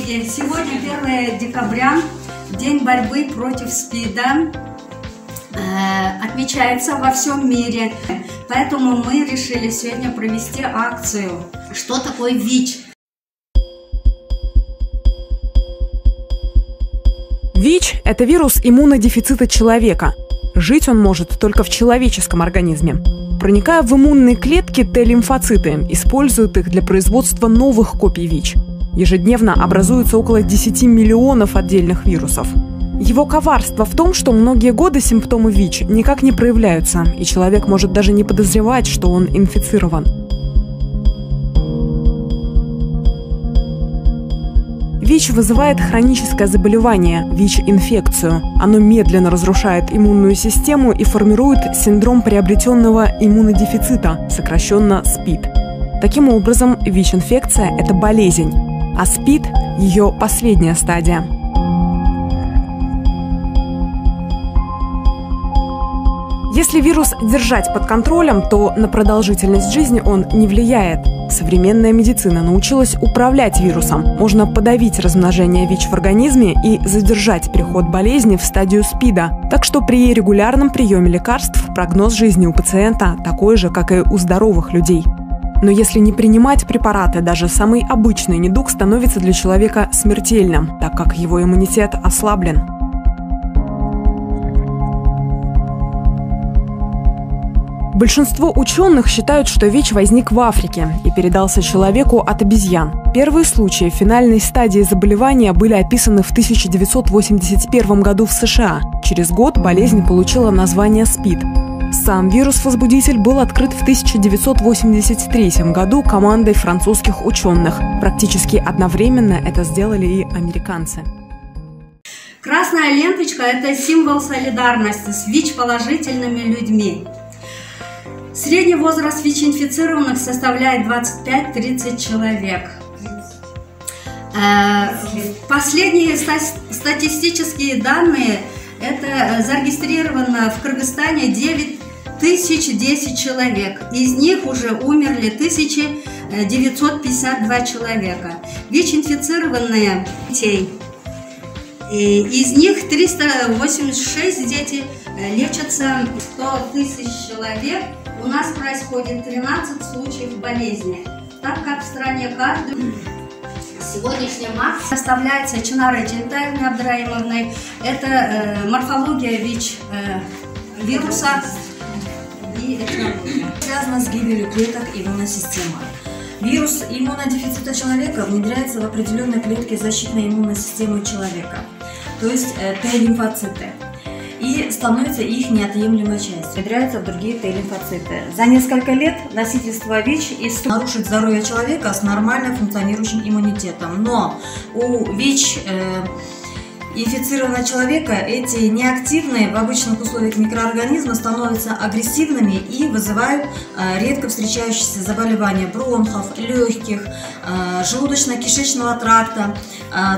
коллеги, сегодня 1 декабря, День борьбы против СПИДа, отмечается во всем мире. Поэтому мы решили сегодня провести акцию. Что такое ВИЧ? ВИЧ – это вирус иммунодефицита человека. Жить он может только в человеческом организме. Проникая в иммунные клетки, Т-лимфоциты используют их для производства новых копий ВИЧ. Ежедневно образуется около 10 миллионов отдельных вирусов. Его коварство в том, что многие годы симптомы ВИЧ никак не проявляются, и человек может даже не подозревать, что он инфицирован. ВИЧ вызывает хроническое заболевание – ВИЧ-инфекцию. Оно медленно разрушает иммунную систему и формирует синдром приобретенного иммунодефицита, сокращенно СПИД. Таким образом, ВИЧ-инфекция – это болезнь, а СПИД – ее последняя стадия. Если вирус держать под контролем, то на продолжительность жизни он не влияет. Современная медицина научилась управлять вирусом. Можно подавить размножение ВИЧ в организме и задержать переход болезни в стадию СПИДа. Так что при регулярном приеме лекарств прогноз жизни у пациента такой же, как и у здоровых людей. Но если не принимать препараты, даже самый обычный недуг становится для человека смертельным, так как его иммунитет ослаблен. Большинство ученых считают, что ВИЧ возник в Африке и передался человеку от обезьян. Первые случаи финальной стадии заболевания были описаны в 1981 году в США. Через год болезнь получила название СПИД. Сам вирус-возбудитель был открыт в 1983 году командой французских ученых. Практически одновременно это сделали и американцы. Красная ленточка – это символ солидарности с ВИЧ-положительными людьми. Средний возраст ВИЧ-инфицированных составляет 25-30 человек. Последние статистические данные – это зарегистрировано в Кыргызстане 9010 человек. Из них уже умерли 1952 человека. ВИЧ-инфицированные детей. Из них 386 дети лечатся, 100 тысяч человек. У нас происходит 13 случаев болезни, так как в стране каждый сегодняшняя акция составляется Чинарой Джентаевной Абдраимовной. Это морфология ВИЧ-вируса и этнология. Связано с гибелью клеток иммунной системы. Вирус иммунодефицита человека внедряется в определенные клетки защитной иммунной системы человека, то есть Т-лимфоциты, и становится их неотъемлемой частью. Внедряются в другие Т-лимфоциты. За несколько лет носительство ВИЧ нарушит здоровье человека с нормально функционирующим иммунитетом. Но у ВИЧ инфицированного человека эти неактивные в обычных условиях микроорганизмы становятся агрессивными и вызывают редко встречающиеся заболевания бронхов, легких, желудочно-кишечного тракта,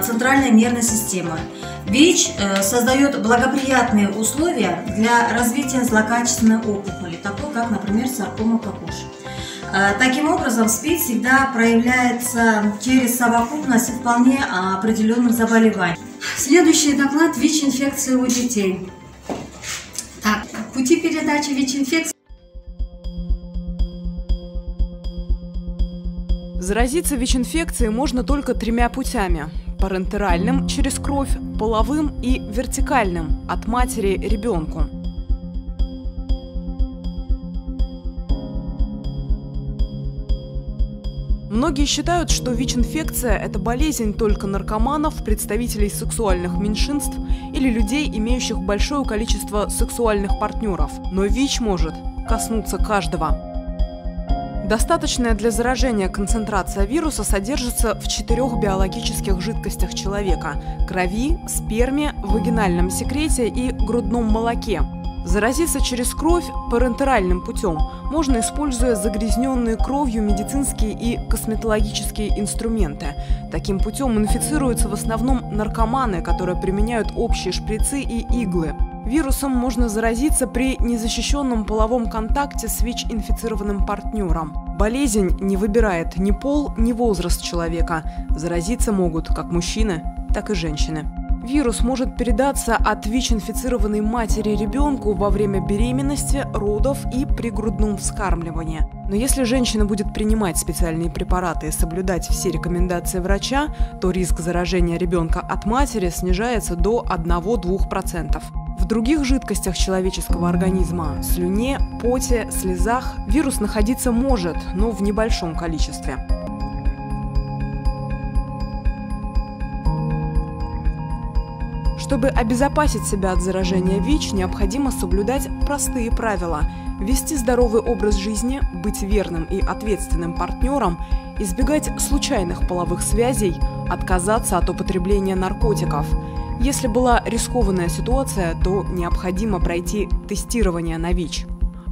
центральной нервной системы. ВИЧ создает благоприятные условия для развития злокачественной опухоли, такой как, например, саркома кокоши. Таким образом, СПИД всегда проявляется через совокупность вполне определенных заболеваний. Следующий доклад – ВИЧ-инфекция у детей. Так, пути передачи ВИЧ-инфекции. Заразиться ВИЧ-инфекцией можно только 3 путями – парентеральным – через кровь, половым и вертикальным – от матери ребенку. Многие считают, что ВИЧ-инфекция – это болезнь только наркоманов, представителей сексуальных меньшинств или людей, имеющих большое количество сексуальных партнеров. Но ВИЧ может коснуться каждого. Достаточная для заражения концентрация вируса содержится в 4 биологических жидкостях человека – крови, сперме, вагинальном секрете и грудном молоке. Заразиться через кровь парентеральным путем можно, используя загрязненные кровью медицинские и косметологические инструменты. Таким путем инфицируются в основном наркоманы, которые применяют общие шприцы и иглы. Вирусом можно заразиться при незащищенном половом контакте с ВИЧ-инфицированным партнером. Болезнь не выбирает ни пол, ни возраст человека. Заразиться могут как мужчины, так и женщины. Вирус может передаться от ВИЧ-инфицированной матери ребенку во время беременности, родов и при грудном вскармливании. Но если женщина будет принимать специальные препараты и соблюдать все рекомендации врача, то риск заражения ребенка от матери снижается до 1–2%. В других жидкостях человеческого организма – слюне, поте, слезах – вирус находиться может, но в небольшом количестве. Чтобы обезопасить себя от заражения ВИЧ, необходимо соблюдать простые правила – вести здоровый образ жизни, быть верным и ответственным партнером, избегать случайных половых связей, отказаться от употребления наркотиков. Если была рискованная ситуация, то необходимо пройти тестирование на ВИЧ.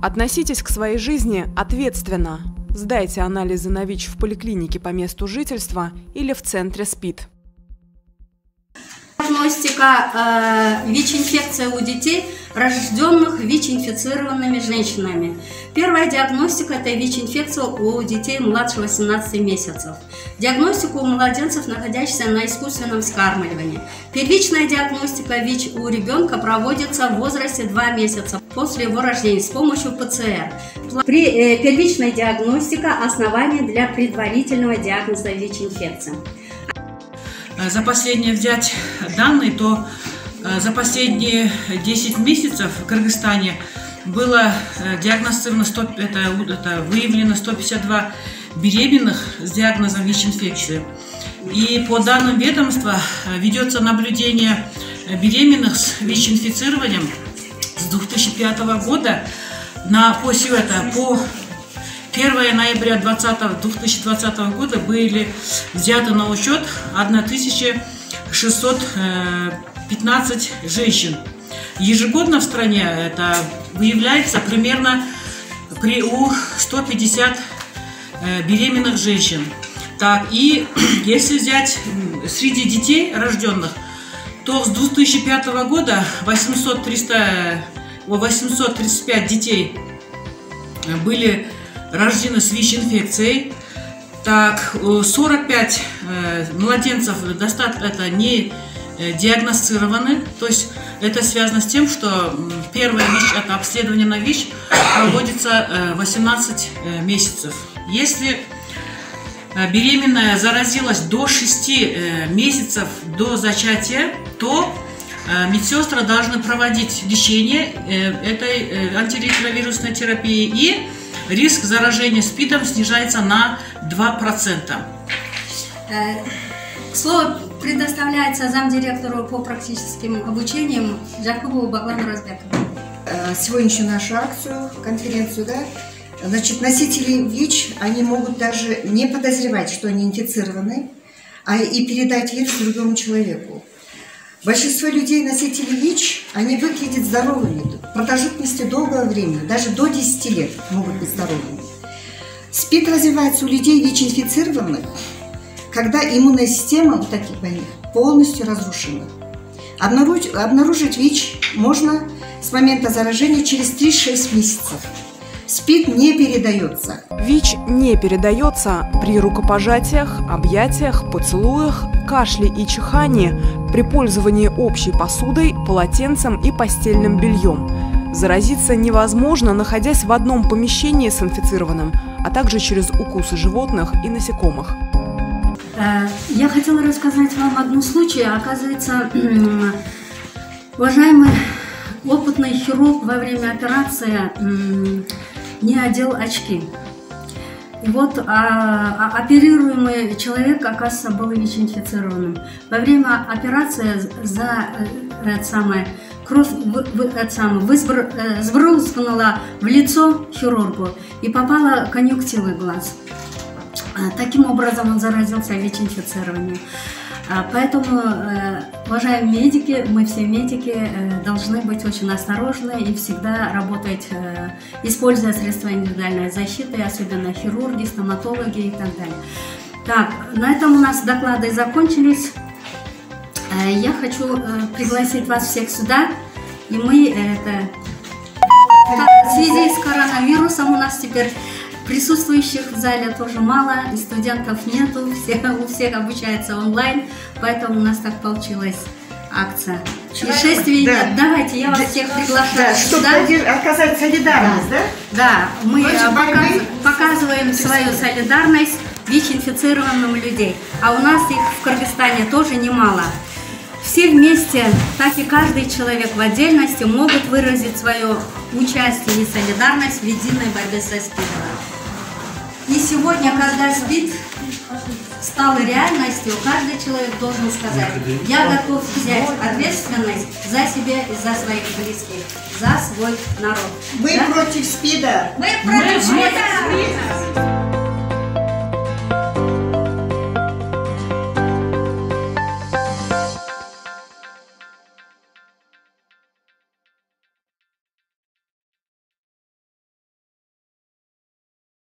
Относитесь к своей жизни ответственно. Сдайте анализы на ВИЧ в поликлинике по месту жительства или в центре СПИД. Диагностика ВИЧ-инфекции у детей, рожденных ВИЧ-инфицированными женщинами. Первая диагностика – это ВИЧ-инфекция у детей младше 18 месяцев. Диагностика у младенцев, находящихся на искусственном вскармливании. Первичная диагностика ВИЧ у ребенка проводится в возрасте 2 месяца после его рождения с помощью ПЦР. При первичной диагностике основание для предварительного диагноза ВИЧ-инфекции. За последние взять данные, то за последние 10 месяцев в Кыргызстане было диагностировано выявлено 152 беременных с диагнозом ВИЧ-инфекции. И по данным ведомства ведется наблюдение беременных с ВИЧ-инфицированием с 2005 года по 1 ноября 2020 года были взяты на учет 1615 женщин. Ежегодно в стране это выявляется примерно у 150 беременных женщин. Так, и если взять среди детей рожденных, то с 2005 года 835 детей были рождены с ВИЧ-инфекцией. Так, 45 младенцев это не диагностированы. То есть это связано с тем, что первое ВИЧ, это обследование на ВИЧ, проводится 18 месяцев. Если беременная заразилась до 6 месяцев до зачатия, то медсестры должны проводить лечение этой антиретровирусной терапии, и риск заражения СПИДом снижается на 2%. Слово предоставляется замдиректору по практическим обучениям Джакубову Баглану Разбекову. Сегодняшнюю нашу акцию, конференцию, значит, носители ВИЧ, они могут даже не подозревать, что они инфицированы, и передать вирус другому человеку. Большинство людей, носителей ВИЧ, они выглядят здоровыми, продолжительности долгого времени, даже до 10 лет могут быть здоровыми. СПИД развивается у людей ВИЧ-инфицированных, когда иммунная система у таких больных полностью разрушена. Обнаружить ВИЧ можно с момента заражения через 3-6 месяцев. СПИД не передается. ВИЧ не передается при рукопожатиях, объятиях, поцелуях, кашле и чихании, при пользовании общей посудой, полотенцем и постельным бельем. Заразиться невозможно, находясь в одном помещении с инфицированным, а также через укусы животных и насекомых. Я хотела рассказать вам одну случай. Оказывается, уважаемый опытный хирург во время операции не одел очки. И вот оперируемый человек, оказывается, был ВИЧ-инфицированным. Во время операции кровь сбрызнула в лицо хирургу и попала в конъюнктивы глаз. Таким образом он заразился ВИЧ-инфицированием. Поэтому, уважаемые медики, мы все медики должны быть очень осторожны и всегда работать, используя средства индивидуальной защиты, особенно хирурги, стоматологи и так далее. Так, на этом у нас доклады закончились. Я хочу пригласить вас всех сюда, и мы в связи с коронавирусом у нас теперь Присутствующих в зале тоже мало, и студентов нету, у всех обучается онлайн, поэтому у нас так получилась акция. И шествий нет. Давайте, я вас всех приглашаю. Да, чтобы оказать солидарность, да? Да, мы показываем свою солидарность ВИЧ-инфицированным людей. А у нас их в Кыргызстане тоже немало. Все вместе, так и каждый человек в отдельности могут выразить свое участие и солидарность в единой борьбе со СПИДом. И сегодня, когда СПИД стал реальностью, каждый человек должен сказать: я готов взять ответственность за себя и за своих близких, за свой народ. Мы против СПИДа. Мы против СПИДа.